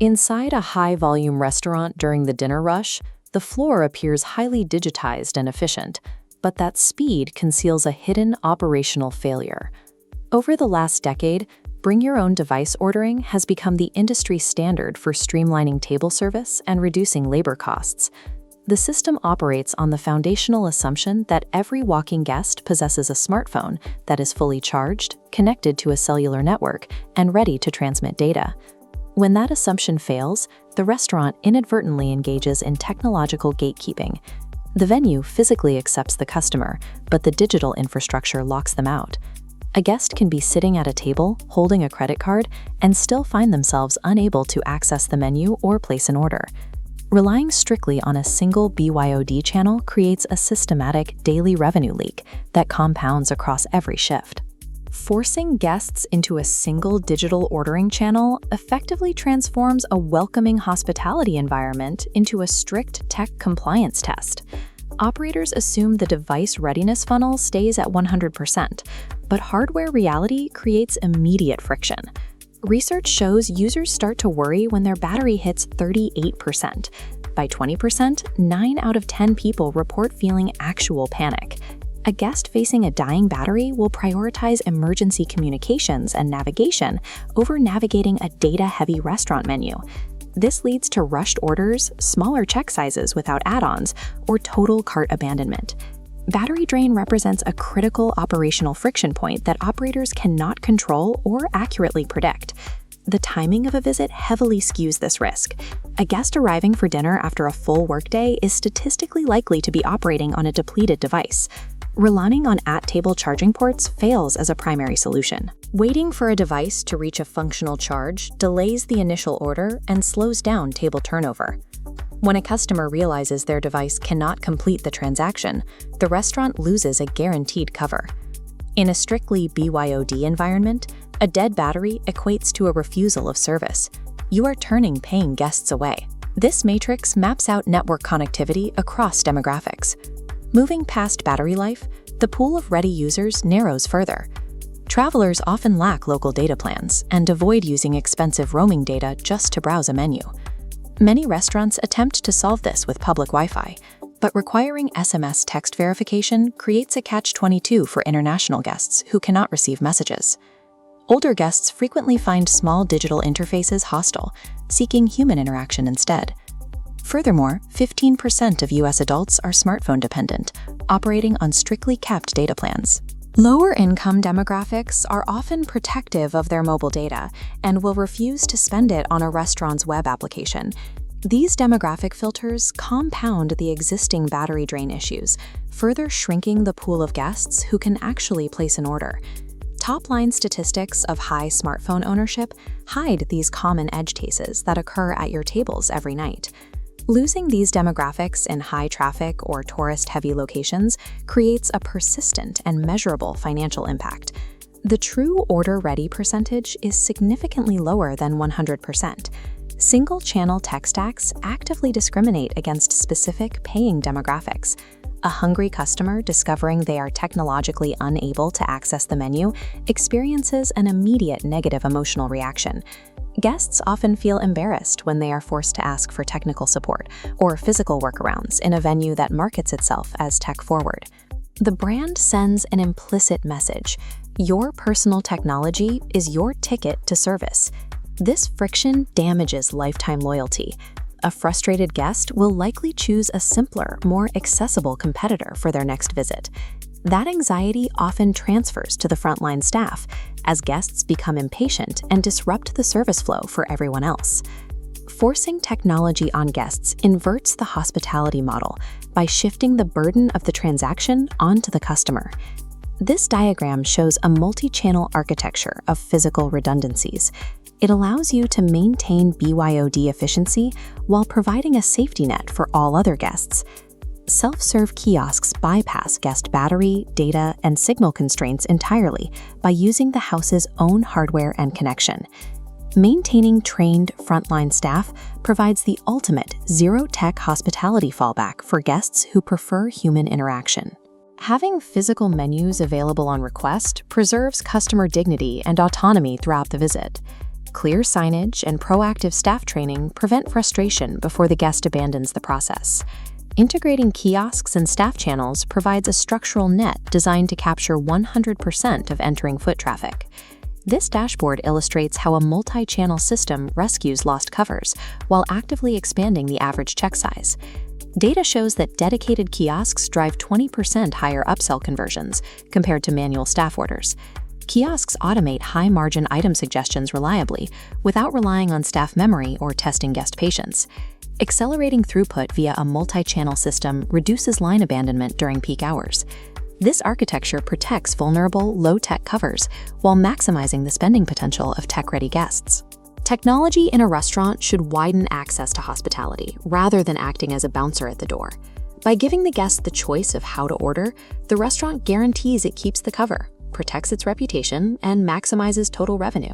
Inside a high-volume restaurant during the dinner rush, the floor appears highly digitized and efficient, but that speed conceals a hidden operational failure. Over the last decade, bring-your-own-device ordering has become the industry standard for streamlining table service and reducing labor costs. The system operates on the foundational assumption that every walking guest possesses a smartphone that is fully charged, connected to a cellular network, and ready to transmit data. When that assumption fails, the restaurant inadvertently engages in technological gatekeeping. The venue physically accepts the customer, but the digital infrastructure locks them out. A guest can be sitting at a table, holding a credit card, and still find themselves unable to access the menu or place an order. Relying strictly on a single BYOD channel creates a systematic daily revenue leak that compounds across every shift. Forcing guests into a single digital ordering channel effectively transforms a welcoming hospitality environment into a strict tech compliance test. Operators assume the device readiness funnel stays at 100%, but hardware reality creates immediate friction. Research shows users start to worry when their battery hits 38%. By 20%, 9 out of 10 people report feeling actual panic. A guest facing a dying battery will prioritize emergency communications and navigation over navigating a data-heavy restaurant menu. This leads to rushed orders, smaller check sizes without add-ons, or total cart abandonment. Battery drain represents a critical operational friction point that operators cannot control or accurately predict. The timing of a visit heavily skews this risk. A guest arriving for dinner after a full workday is statistically likely to be operating on a depleted device. Relying on at-table charging ports fails as a primary solution. Waiting for a device to reach a functional charge delays the initial order and slows down table turnover. When a customer realizes their device cannot complete the transaction, the restaurant loses a guaranteed cover. In a strictly BYOD environment, a dead battery equates to a refusal of service. You are turning paying guests away. This matrix maps out network connectivity across demographics. Moving past battery life, the pool of ready users narrows further. Travelers often lack local data plans and avoid using expensive roaming data just to browse a menu. Many restaurants attempt to solve this with public Wi-Fi, but requiring SMS text verification creates a catch-22 for international guests who cannot receive messages. Older guests frequently find small digital interfaces hostile, seeking human interaction instead. Furthermore, 15% of U.S. adults are smartphone dependent, operating on strictly capped data plans. Lower-income demographics are often protective of their mobile data and will refuse to spend it on a restaurant's web application. These demographic filters compound the existing battery drain issues, further shrinking the pool of guests who can actually place an order. Top-line statistics of high smartphone ownership hide these common edge cases that occur at your tables every night. Losing these demographics in high-traffic or tourist-heavy locations creates a persistent and measurable financial impact. The true order-ready percentage is significantly lower than 100%. Single-channel tech stacks actively discriminate against specific paying demographics. A hungry customer discovering they are technologically unable to access the menu experiences an immediate negative emotional reaction. Guests often feel embarrassed when they are forced to ask for technical support or physical workarounds in a venue that markets itself as tech-forward. The brand sends an implicit message: your personal technology is your ticket to service. This friction damages lifetime loyalty. A frustrated guest will likely choose a simpler, more accessible competitor for their next visit. That anxiety often transfers to the frontline staff as guests become impatient and disrupt the service flow for everyone else. Forcing technology on guests inverts the hospitality model by shifting the burden of the transaction onto the customer. This diagram shows a multi-channel architecture of physical redundancies. It allows you to maintain BYOD efficiency while providing a safety net for all other guests. Self-serve kiosks bypass guest battery, data, and signal constraints entirely by using the house's own hardware and connection. Maintaining trained frontline staff provides the ultimate zero-tech hospitality fallback for guests who prefer human interaction. Having physical menus available on request preserves customer dignity and autonomy throughout the visit. Clear signage and proactive staff training prevent frustration before the guest abandons the process. Integrating kiosks and staff channels provides a structural net designed to capture 100% of entering foot traffic. This dashboard illustrates how a multi-channel system rescues lost covers while actively expanding the average check size. Data shows that dedicated kiosks drive 20% higher upsell conversions compared to manual staff orders. Kiosks automate high-margin item suggestions reliably without relying on staff memory or testing guest patience. Accelerating throughput via a multi-channel system reduces line abandonment during peak hours. This architecture protects vulnerable, low-tech covers while maximizing the spending potential of tech-ready guests. Technology in a restaurant should widen access to hospitality rather than acting as a bouncer at the door. By giving the guest the choice of how to order, the restaurant guarantees it keeps the cover, protects its reputation, and maximizes total revenue.